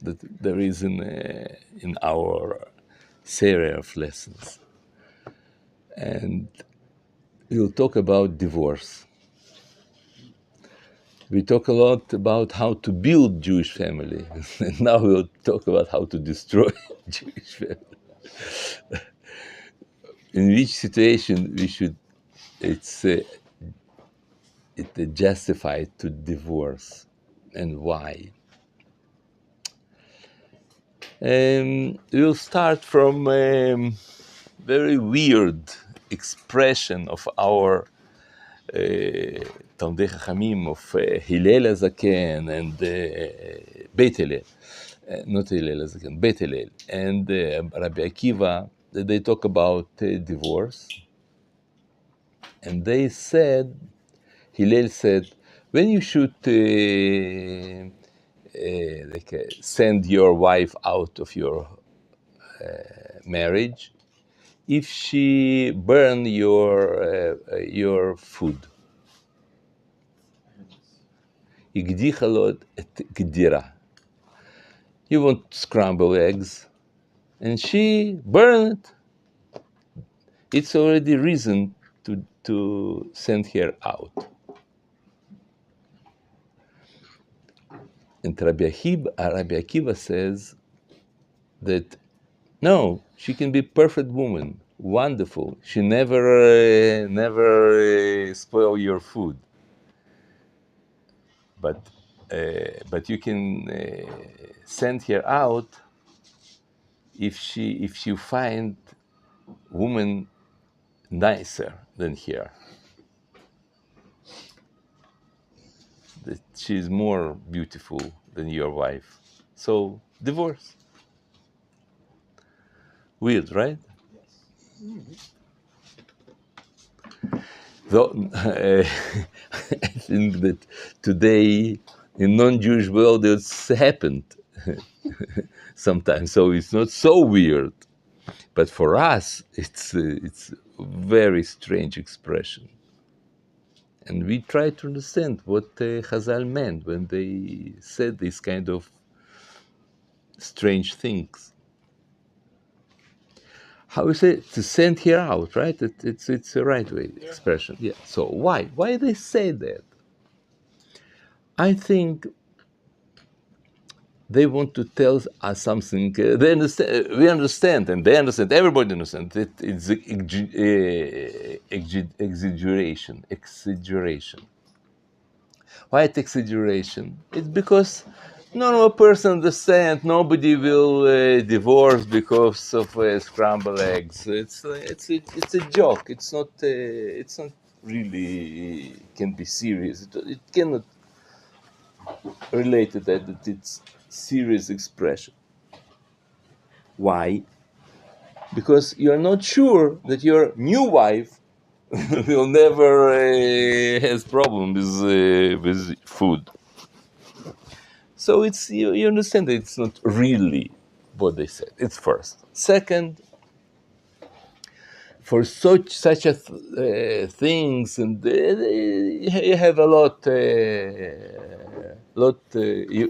that there is in our series of lessons. And we'll talk about divorce. We talk a lot about how to build Jewish family, and now we'll talk about how to destroy Jewish family. In which situation we should, it's justified to divorce, and why? We'll start from very weird expression of our Talmidei Chachamim, of Hillel HaZaken and Beit Hillel, not Hillel HaZaken, Beit Hillel, and Rabbi Akiva. They talk about divorce, and they said, Hillel said, when you should send your wife out of your marriage, if she burn your food. הקדיחה לו את גדירה. You want scrambled eggs, and she burned it. It's already reason to send her out. And Rabbi Akiva says that no, she can be a perfect woman, wonderful. She never spoil your food. But you can send her out if you find woman nicer than her. That she's more beautiful than your wife. So divorce. Weird, right? Though I think that today in non-Jewish world it's happened sometimes, so it's not so weird. But for us, it's very strange expression, and we try to understand what Chazal meant when they said these kind of strange things. How we say to send her out, right? It's a right way expression. Yeah. So why they say that? I think they want to tell us something. They understand. We understand, and they understand. Everybody understands that it's exaggeration. Exaggeration. Why it's exaggeration? It's because no person understands. Nobody will divorce because of scrambled eggs. It's a joke. It's not really can be serious. It cannot relate to that it's serious expression. Why? Because you're not sure that your new wife will never has problems with food. So it's you understand that it's not really what they said. It's first. Second, for such a things, and you have a lot.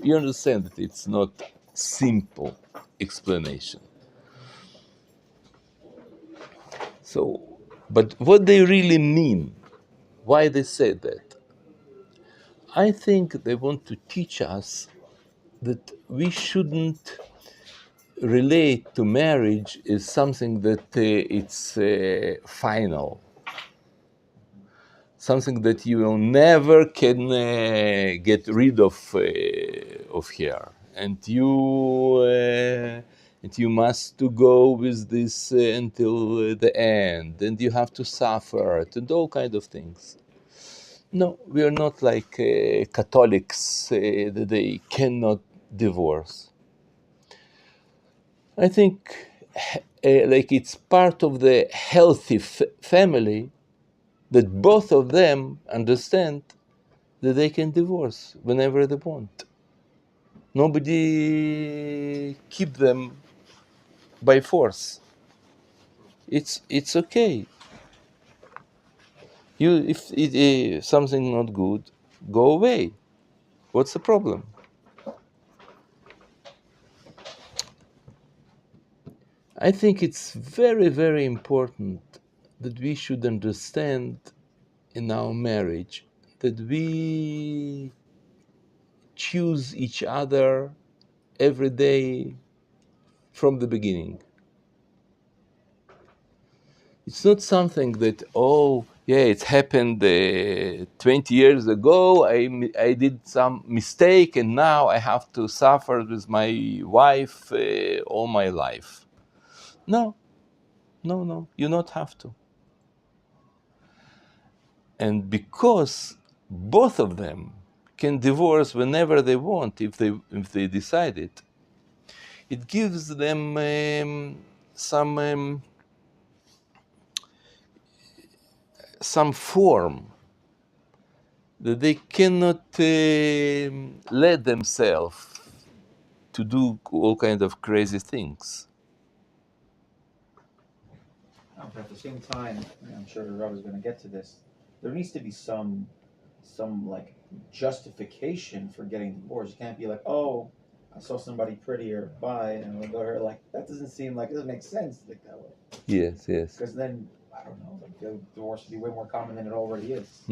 You understand that it's not simple explanation. So, but what they really mean, why they say that? I think they want to teach us that we shouldn't relate to marriage as something that it's final, something that you will never can get rid of here, and you must to go with this until the end, and you have to suffer and all kind of things. No, we are not like Catholics that they cannot divorce. I think like it's part of the healthy family that both of them understand that they can divorce whenever they want. Nobody keep them by force. It's okay. If something not good, go away. What's the problem? I think it's very, very important that we should understand in our marriage that we choose each other every day from the beginning. It's not something that, oh, yeah, it happened 20 years ago. I did some mistake and now I have to suffer with my wife all my life. No, no, no, you not have to. And because both of them can divorce whenever they want, if they decide it, it gives them some form that they cannot let themselves to do all kinds of crazy things. But at the same time, I'm sure the Rabbi is going to get to this. There needs to be some like justification for getting divorced. You can't be like, oh, I saw somebody prettier, bye, and we'll go here. Like that doesn't seem like it doesn't make sense like that way. Yes, yes. Because then I don't know, like the divorce would be way more common than it already is.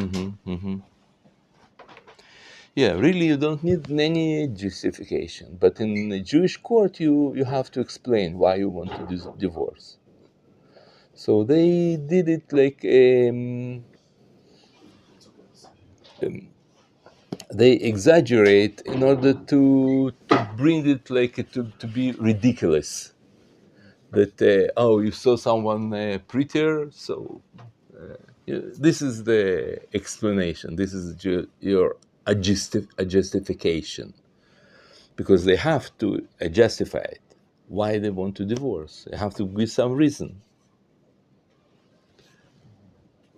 Yeah, really, you don't need any justification. But in the Jewish court, you have to explain why you want to divorce. So they did it like they exaggerate in order to bring it like to be ridiculous. That oh, you saw someone prettier, so yeah, this is the explanation. This is your a justification, because they have to justify it. Why they want to divorce? They have to give some reason.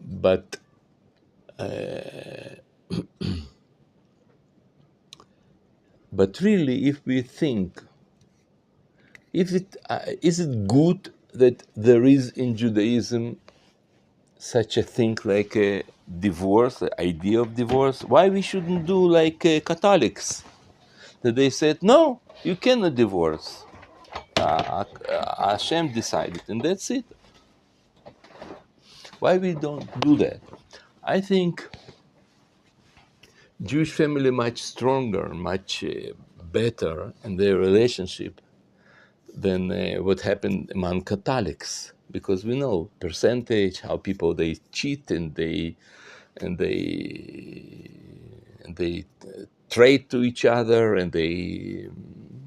But really, if we think, if it is it good that there is in Judaism such a thing like a divorce, the idea of divorce? Why we shouldn't do like Catholics, that they said no, you cannot divorce. Hashem decided, and that's it. Why we don't do that? I think Jewish family much stronger, much better in their relationship than what happened among Catholics, because we know percentage how people they cheat and they and they and they trade to each other and they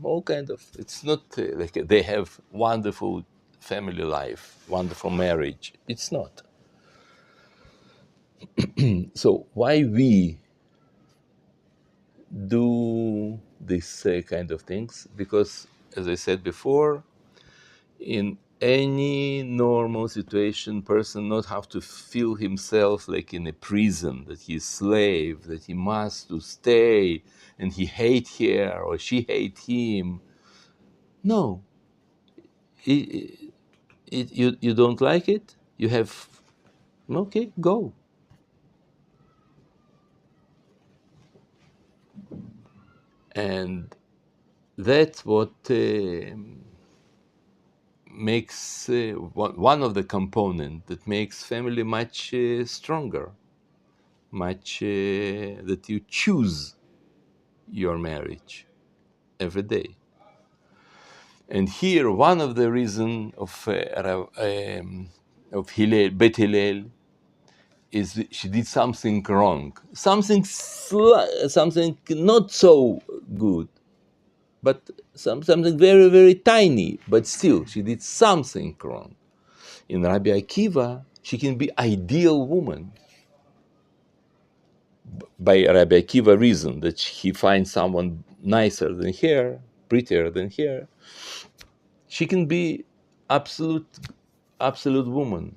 all kind of. It's not like they have wonderful family life, wonderful marriage. It's not. So why we do these kind of things? Because, as I said before, in any normal situation, person not have to feel himself like in a prison, that he's slave, that he must to stay, and he hate her or she hate him. No, you don't like it. You have okay, go. And that's what makes one of the component that makes family much stronger, much that you choose your marriage every day. And here, one of the reason of Hillel, Bet Hillel, is she did something wrong, something not so good, but something very, very tiny, but still she did something wrong. In Rabbi Akiva, she can be ideal woman by Rabbi Akiva reason that he finds someone nicer than her, prettier than her. She can be absolute woman,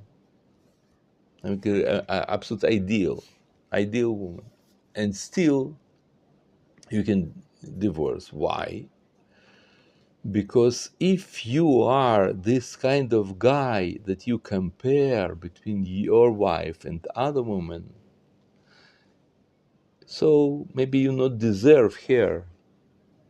absolute ideal woman, and still you can divorce. Why? Because if you are this kind of guy that you compare between your wife and other women, so maybe you not deserve her.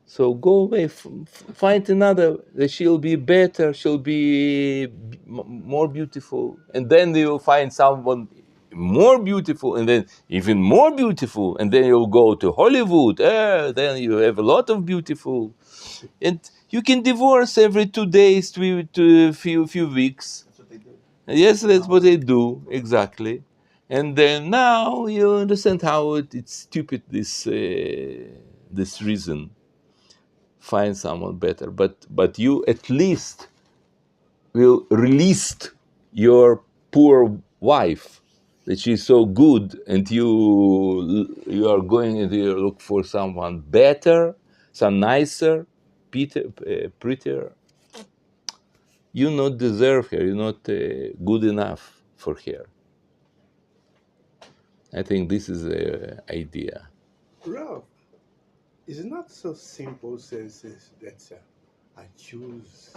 So go away, find another. She'll be better. She'll be more beautiful, and then you'll find someone more beautiful, and then even more beautiful, and then you'll go to Hollywood. Then you have a lot of beautiful, and you can divorce every 2 days to few weeks. That's what they do. Yes, that's what they do exactly. And then now you understand how it's stupid this reason. Find someone better, but you at least will release your poor wife that she's so good, and you are going and you look for someone better, some nicer, prettier. You not deserve her. You're not good enough for her. I think this is the idea. Love is not so simple since that I choose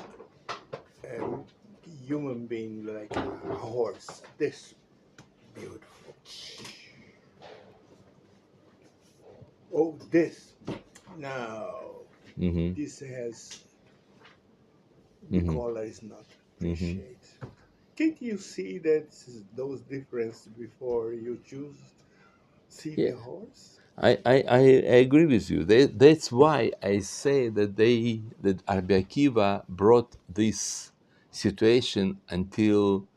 a human being like a horse. This beautiful. Oh, this. No, Mm-hmm. this has the Mm-hmm. color is not Mm-hmm. appreciate. Can't you see that those difference before you choose see Yeah, the horse? I agree with you. That's why I say that Rabbi Akiva brought this situation until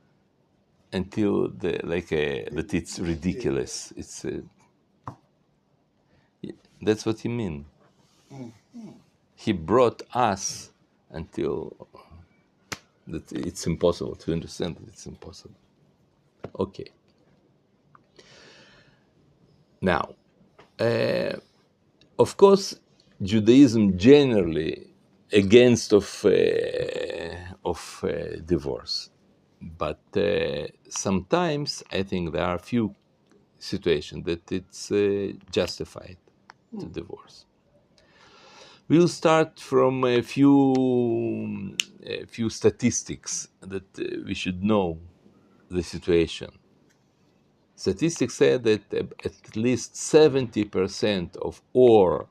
that it's Yeah. ridiculous. It's that's what he mean. Mm. He brought us until that it's impossible to understand that it's impossible. Okay. Now, of course, Judaism generally against of divorce, but sometimes I think there are a few situations that it's justified to divorce. We'll start from a few statistics that we should know the situation. Statistics say that at least 70% of all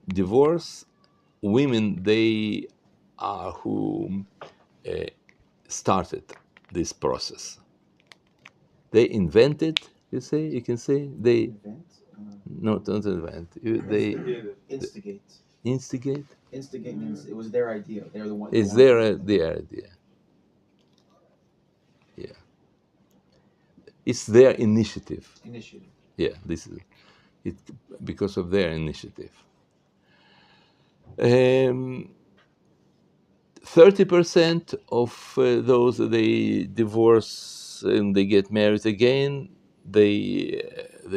divorce women, they are who started this process. They invented. You can say they Invent? no, don't invent. They Instigate. instigate. Instigate means it was their idea. They're the one. Is their idea? Yeah, it's their initiative. Initiative. Yeah, this is it because of their initiative. 30% of those they divorce and they get married again, they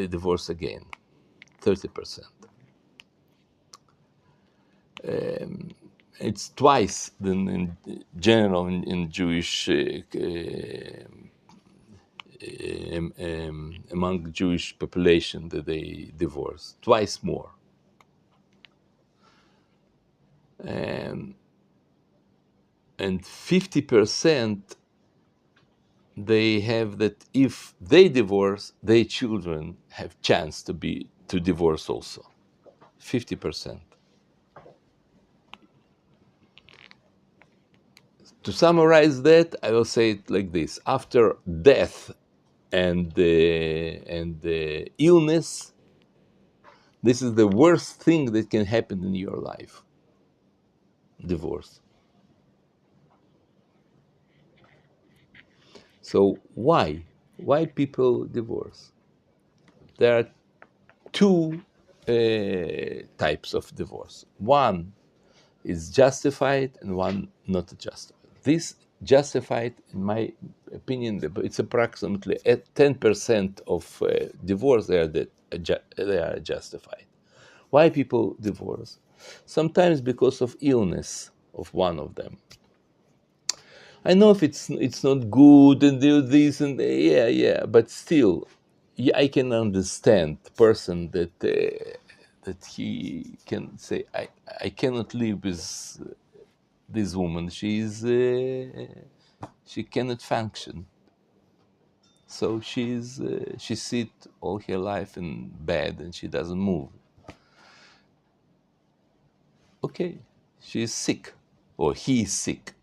divorce again. 30%. It's twice than in general in Jewish among Jewish population that they divorce. Twice more. And 50% they have that if they divorce, their children have chance to divorce also. 50%. To summarize that, I will say it like this: after death and illness, this is the worst thing that can happen in your life. Divorce. So why people divorce? There are two types of divorce. One is justified and one not justified. This justified, in my opinion, it's approximately at 10% of divorce they are justified. Why people divorce? Sometimes because of illness of one of them. I know if it's not good and do this and yeah, but still, yeah, I can understand the person that he can say I cannot live with this woman. She cannot function. So she sit all her life in bed and she doesn't move. okay, she is sick, or he is sick.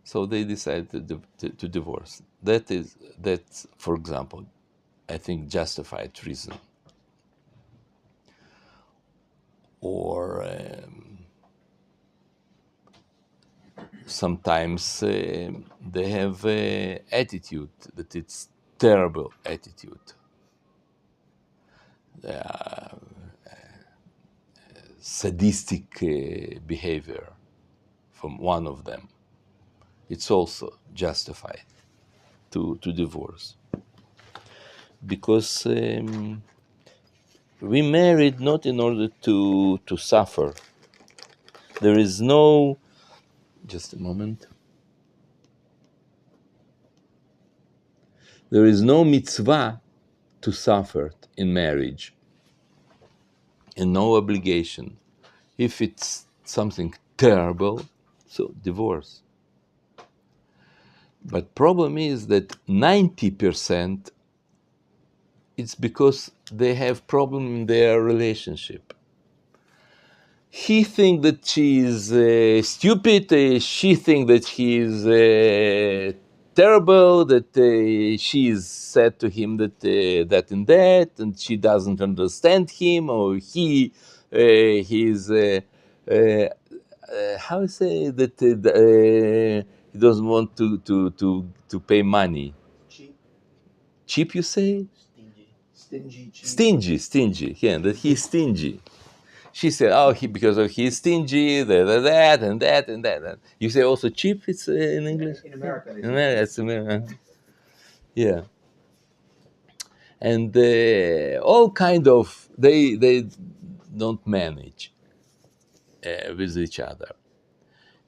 So they decided to divorce. That's, for example, I think justified reason. Or sometimes they have attitude that it's terrible attitude, sadistic behavior from one of them. It's also justified to divorce, because we married not in order to suffer. There is no, just a moment. There is no mitzvah to suffer in marriage, and no obligation. If it's something terrible, so divorce. But problem is that 90% it's because they have problem in their relationship. He think that she is stupid. She think that he is terrible. That she is said to him that and that, and she doesn't understand him, or he's how I say that he doesn't want to pay money. Cheap, Cheap, you say? stingy, cheap. Stingy. Yeah, that he's stingy. She said, "Oh, because of he's stingy, that and that and that." And you say also cheap. It's in English. In America, they In say America, it's yeah. And all kind of they don't manage with each other.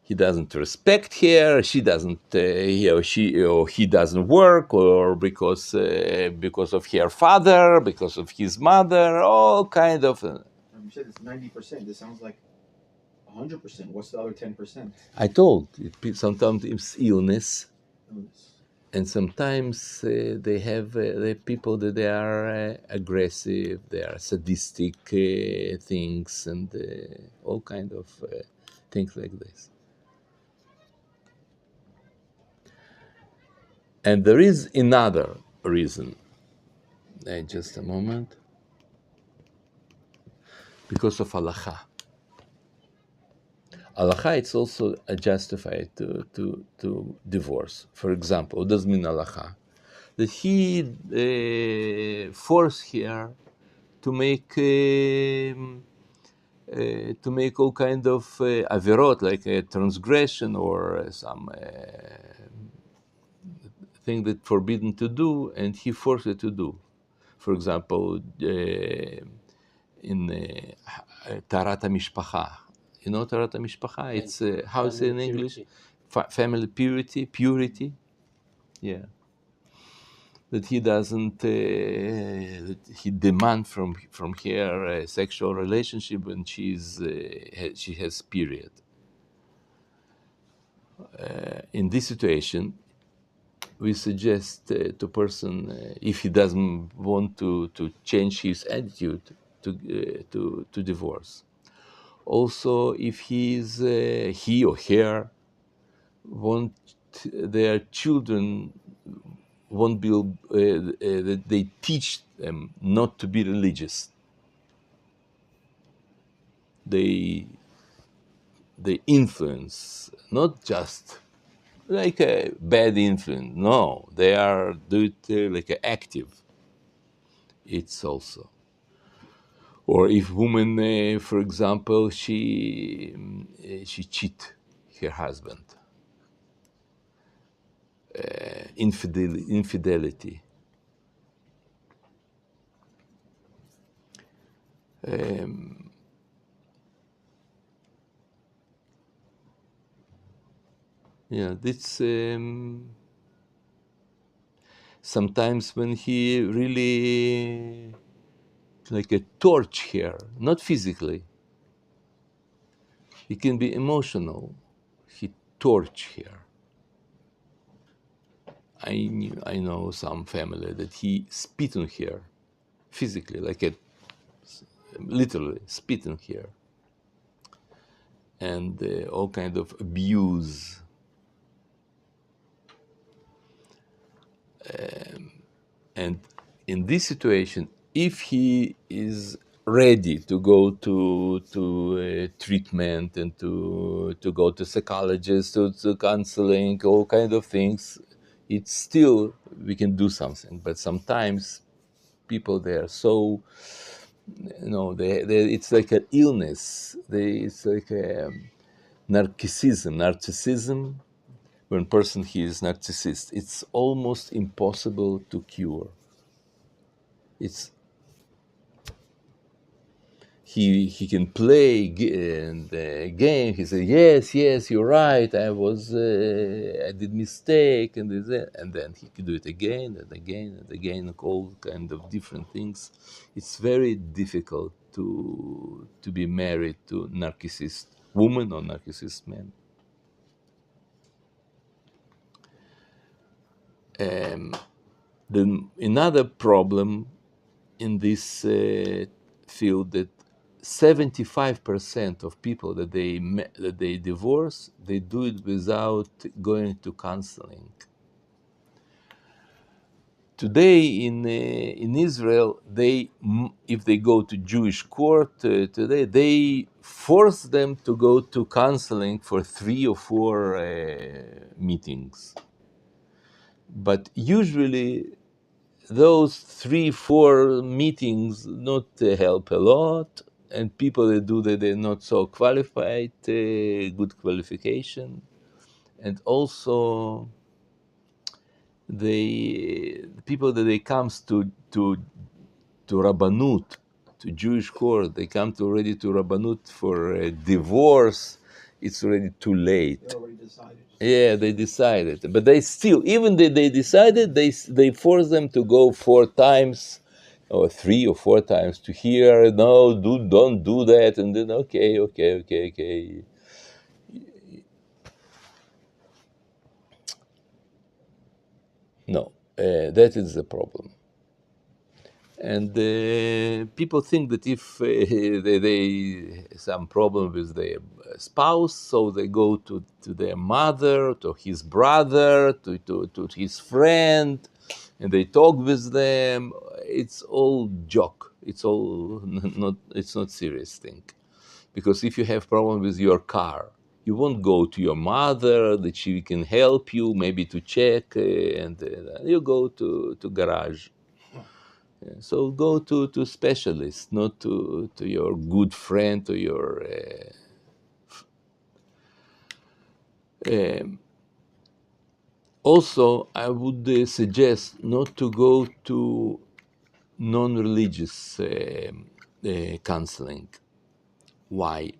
He doesn't respect her. She doesn't. He doesn't work, or because of her father, because of his mother. All kind of. You said it's 90%. This sounds like 100%. What's the other 10%? I told sometimes it's illness, and sometimes they have people that they are aggressive, they are sadistic things, and all kind of things like this. And there is another reason. Just a moment. Because of halacha. Halacha, it's also justified to divorce. For example, what does mean halacha? That he forced her to make all kind of averot, like a transgression or some thing that forbidden to do, and he forced her to do. For example, in Tarat HaMishpacha. You know Tarat HaMishpacha? It's how is it in English? Family purity. Yeah. That he doesn't, that he demand from her a sexual relationship when she has period. In this situation, we suggest to person if he doesn't want to change his attitude to divorce. Also, if he or her want their children won't be that they teach them not to be religious. They influence, not just like a bad influence. No, they are do it like active. It's also, or if woman, for example, she cheat her husband, infidelity. Yeah, this sometimes when he really like a torch here, not physically. He can be emotional. He torch here. I know some family that he spit on her, physically, like a literally spit on her. and all kind of abuse. And in this situation, if he is ready to go to treatment and to go to psychologists, to counseling, all kind of things, it's still we can do something. But sometimes people, they are so, they it's like an illness. It's like a narcissism. When person he is narcissist, it's almost impossible to cure. It's he can play the game. He said, yes, you're right. I did mistake, and then he can do it again and again and again, all kind of different things. It's very difficult to be married to narcissist woman or narcissist man. Then another problem in this field, that 75% of people that they divorce, they do it without going to counseling. Today in Israel, if they go to Jewish court today, they force them to go to counseling for 3 or 4 meetings. But usually those 3-4 meetings not help a lot, and people that do that, they're not so qualified, good qualification, and also the people that they comes to Rabbanut, to Jewish court, they come to Rabbanut for a divorce. It's already too late. They already decided. Yeah, they decided, but they still, even they decided, they force them to go 4 times, or 3 or 4 times to hear. No, don't do that, and then okay. No, that is the problem. And people think that if they some problem with their spouse, so they go to their mother, to his brother, to his friend, and they talk with them. It's all joke. It's all not. It's not serious thing. Because if you have problem with your car, you won't go to your mother that she can help you, maybe to check, and you go to garage. So go to specialists, not to your good friend, to your. Also, I would suggest not to go to non-religious counseling. Why?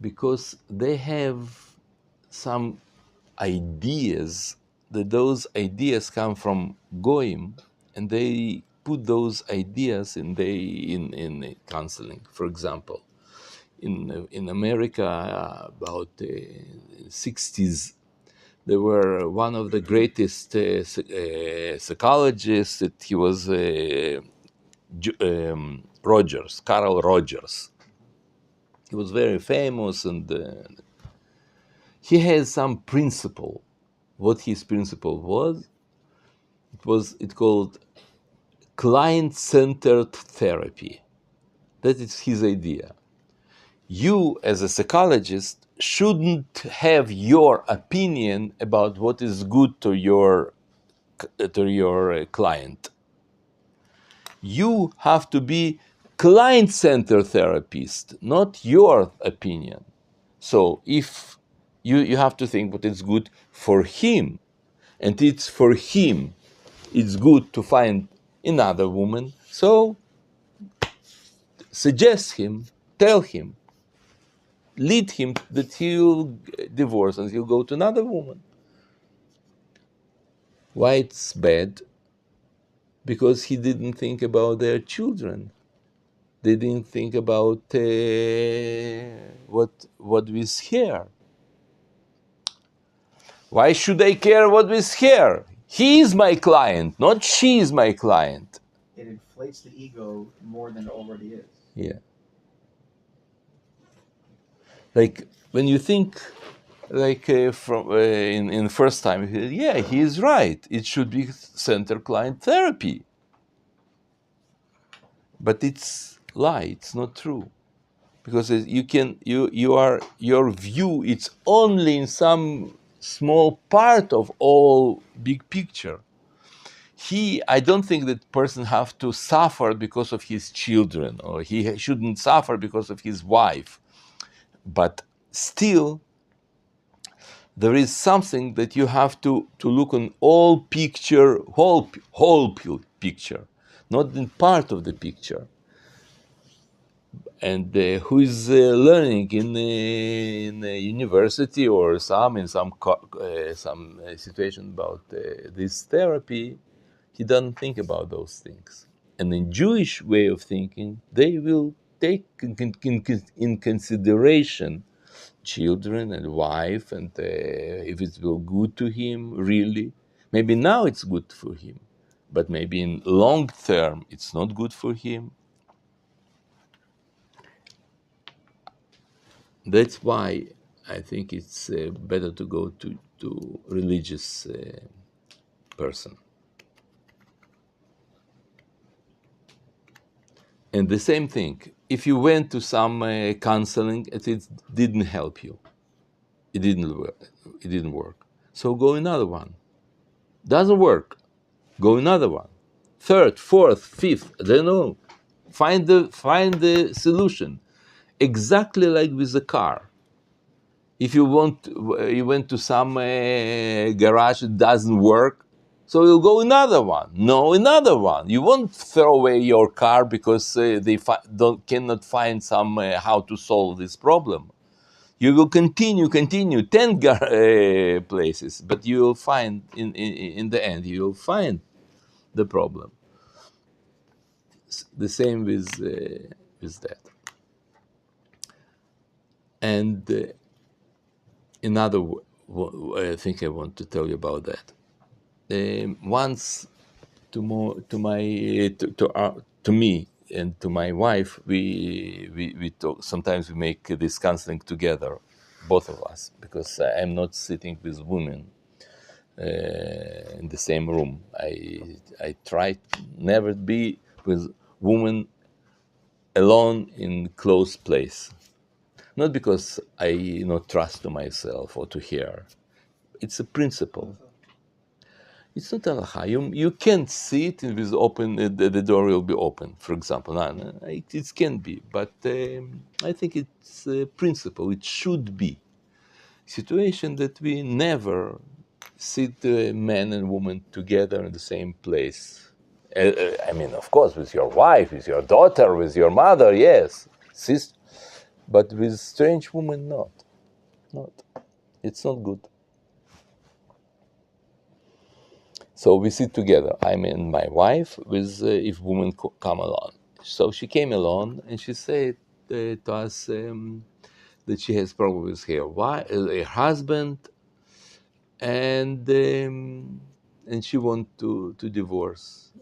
Because they have some ideas, that those ideas come from goyim, and they put those ideas in counseling. For example, in America, about 60s, there were one of the greatest psychologists, that he was Rogers, Carl Rogers. He was very famous, and he had some principle. What his principle was, it called client-centered therapy. That is his idea. You, as a psychologist, shouldn't have your opinion about what is good to your client. You have to be client-centered therapist, not your opinion. So if you have to think what is good for him, and it's for him, it's good to find another woman. So suggest him, tell him, lead him that he'll divorce and he'll go to another woman. Why it's bad? Because he didn't think about their children. They didn't think about what with her. Why should I care what with her? He is my client, not she is my client. It inflates the ego more than it already is. Yeah. Like when you think like in the first time, yeah, he is right. It should be center client therapy. But it's lie. It's not true, because your view. It's only in some small part of all big picture. I don't think that person have to suffer because of his children, or he shouldn't suffer because of his wife. But still, there is something that you have to look on all picture, whole picture, not in part of the picture. And who is learning in a university or in some situation about this therapy, he doesn't think about those things. And in Jewish way of thinking, they will take in consideration children and wife, and if it will good to him, really. Maybe now it's good for him, but maybe in long term it's not good for him. That's why I think it's better to go to religious person. And the same thing, if you went to some counseling, it didn't help you. It didn't work. It didn't work. So go another one. Doesn't work. Go another one. Third, fourth, fifth. I don't know. Find the solution. Exactly like with the car. If you went to some garage, it doesn't work, so you'll go another one. No, another one. You won't throw away your car because they cannot find some how to solve this problem. You will continue 10 places, but you will find in the end you will find the problem. The same with that. And another thing I want to tell you about that. Once to me and to my wife, we talk. Sometimes we make this counseling together, both of us, because I'm not sitting with women in the same room. I try to never be with women alone in close place. Not because I not trust to myself or to her. It's a principle. It's not halacha. You can't see it with open. The door will be open. For example, it can be, but I think it's a principle. It should be situation that we never sit man and woman together in the same place. I mean, of course, with your wife, with your daughter, with your mother, yes, sister, but with strange woman, not. It's not good. So we sit together, I mean my wife, with if women come along. So she came along and she said to us that she has problem with her husband, and she want to divorce.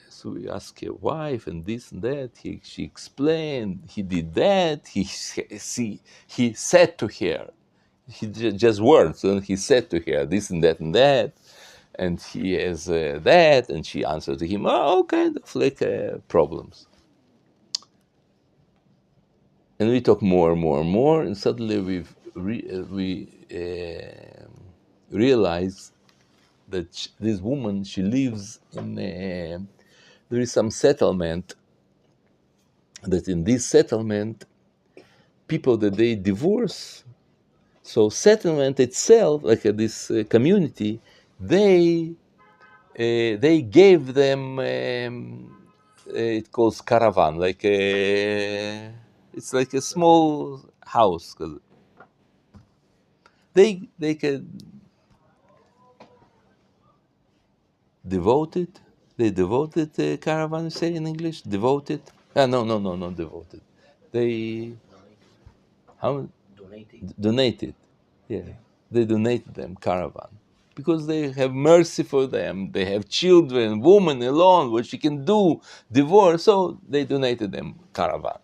So we asked her wife and this and that. She explained. He did that. He said to her, he just words, and he said to her this and that and that. And he has that, and she answered to him, all kind of like problems. And we talk more and more and more, and suddenly we realize that this woman, she lives in there is some settlement, that in this settlement, people that they divorce, so settlement itself, like this community, they gave them it calls caravan, like it's like a small house. They can devoted. They devoted caravan. You say in English, devoted. No, not devoted. They how donated. Yeah, they donated them caravan because they have mercy for them. They have children, woman alone, what she can do, divorce. So they donated them caravan.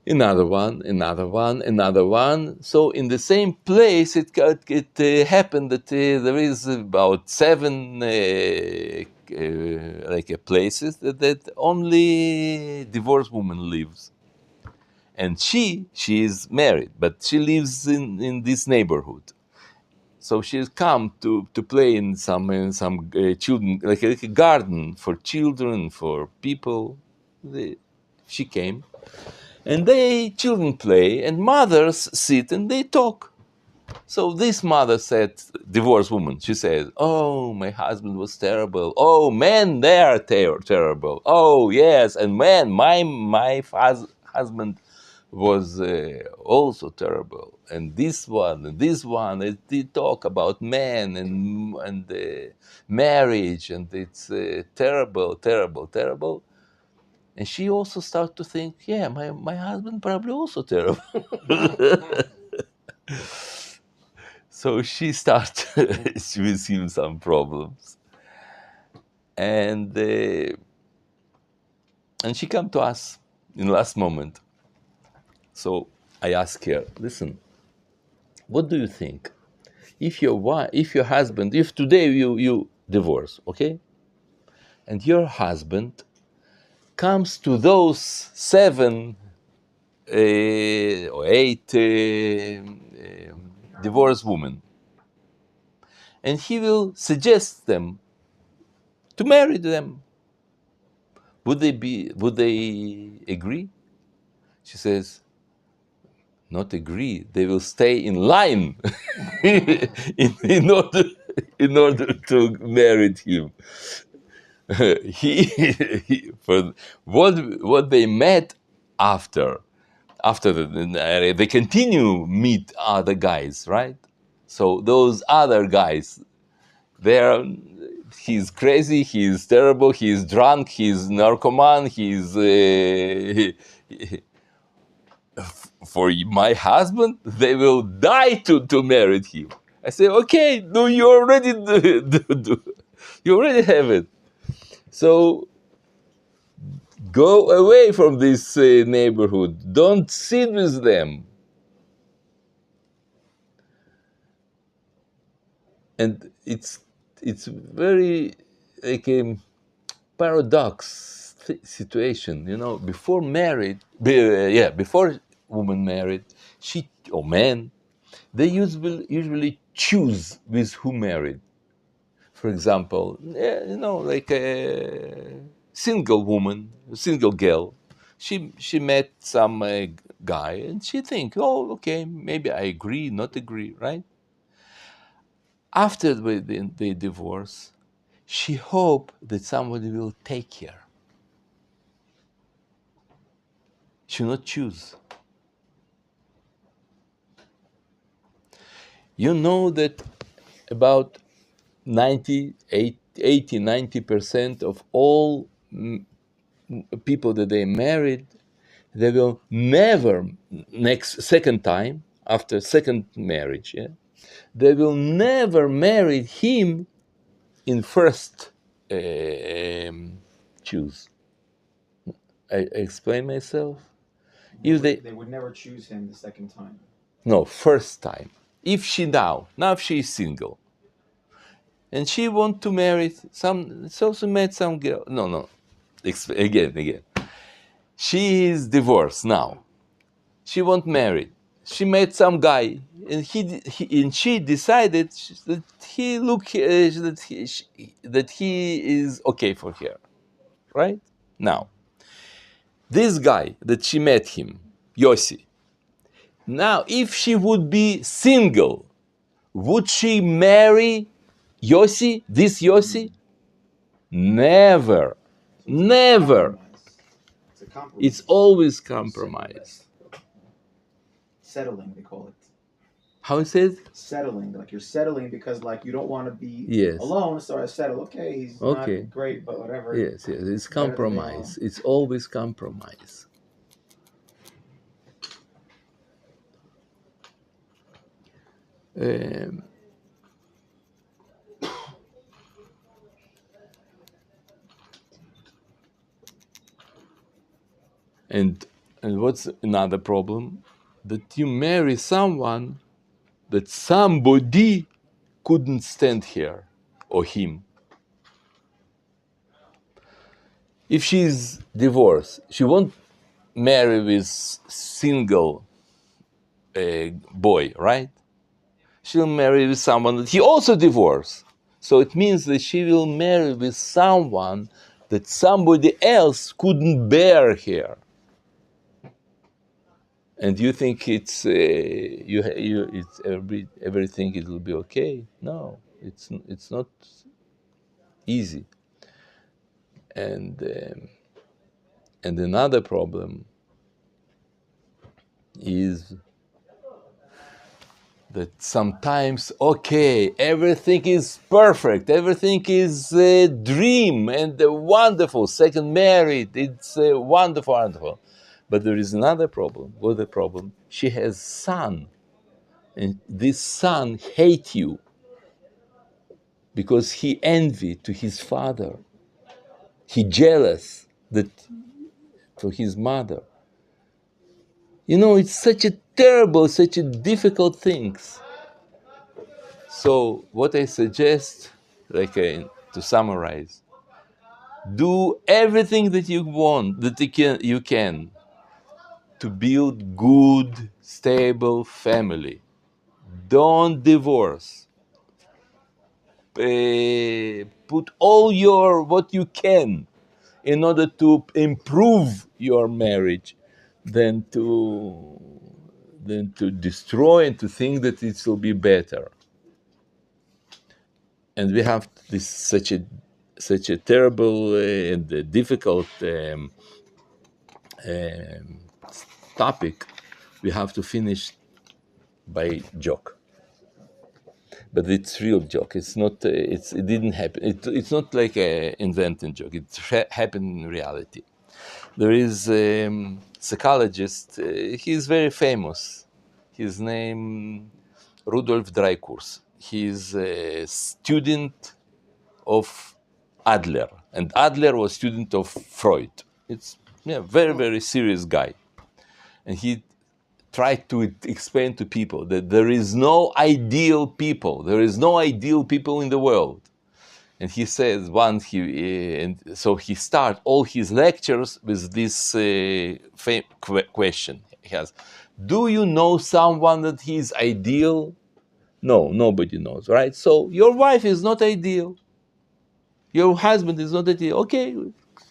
another one, another one, another one. So in the same place, it happened that there is about 7 places that only divorced woman lives, and she is married, but she lives in this neighborhood. So she's come to play in some children, like a garden for children, for people. She came, and children play, and mothers sit and they talk. So this mother said, divorced woman, she said, "Oh, my husband was terrible. Oh, men, they are terrible. Oh, yes, and man, my husband was also terrible. And this one, they talk about men and marriage, and it's terrible, terrible, terrible." And she also started to think, yeah, my husband probably also terrible. So she started with him some problems, and she come to us in last moment. So I asked her, listen, what do you think? If your husband, if today you divorce, okay, and your husband comes to those 7 or 8 divorced women, and he will suggest them to marry them, would they agree? She says, not agree. They will stay in line in order to marry him. For what they met after they continue meet other guys, right? So those other guys, they're he's crazy, he's terrible, he's drunk, he's narcoman, he's for my husband, they will die to marry him. I say, okay, no, you already you already have it. So go away from this neighborhood. Don't sit with them. And it's very like a paradox situation, before married, before woman married, she or man, they usually choose with who married. For example, like a single woman, a single girl, she met some guy, and she think, oh, okay, maybe I agree, not agree, right? After they divorce, she hope that somebody will take her. She not choose. You know that about 90% of all people that they married, they will never, second time, after second marriage, yeah, they will never marry him in first choose. I explain myself. They would never choose him the second time. No, first time. If she now she is single, and she want to marry some, so she met some girl. No. Again. She is divorced now. She want marry. She met some guy, and she decided that he look that he is okay for her, right? Now, this guy that she met him, Yossi. Now, if she would be single, would she marry Yossi? This Yossi? Never. So Never. It's a compromise. It's always compromise. Settling, they call it. How is it? Settling, like you're settling because like you don't want to be Yes. alone, so I settle. Okay, he's Okay. not great, but whatever. Yes. It's compromise. It's always compromise. And And what's another problem? That you marry someone that somebody couldn't stand her or him. If she's divorced, she won't marry with single boy, right? She'll marry with someone that he also divorced. So it means that she will marry with someone that somebody else couldn't bear her. And you think it's it's everything it will be okay? No, it's not easy. And another problem is that sometimes, okay, everything is perfect, everything is a dream and wonderful, second married, it's wonderful, wonderful. But there is another problem. What's the problem? She has son, and this son hates you because he envy to his father. He jealous that to his mother. You know, it's such a terrible, such a difficult things. So what I suggest, to summarize, do everything that you want, that you can to build good, stable family. Don't divorce. Put all your what you can in order to improve your marriage, than to destroy and to think that it will be better. And we have this such a terrible and difficult um, topic. We have to finish by joke, but it's real joke. It's not. It didn't happen. It's not like a invented joke. It happened in reality. There is a psychologist. He's very famous. His name Rudolf Dreikurs. He's a student of Adler, and Adler was student of Freud. It's very very serious guy, and he tried to explain to people that there is no ideal people. There is no ideal people in the world. And he says once and so he starts all his lectures with this question. He has, do you know someone that he is ideal? No, nobody knows, right? So your wife is not ideal. Your husband is not ideal. Okay,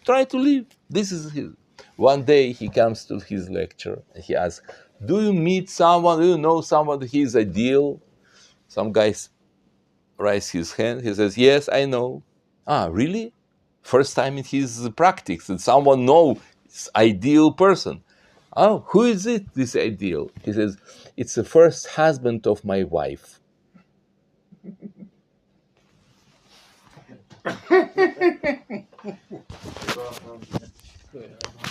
try to live. This is his. One day he comes to his lecture and he asks, do you meet someone, do you know someone that he is ideal? Some guys raise his hand. He says, yes, I know. Ah, really? First time in his practice that someone knows ideal person. Oh, who is it, this ideal? He says, it's the first husband of my wife.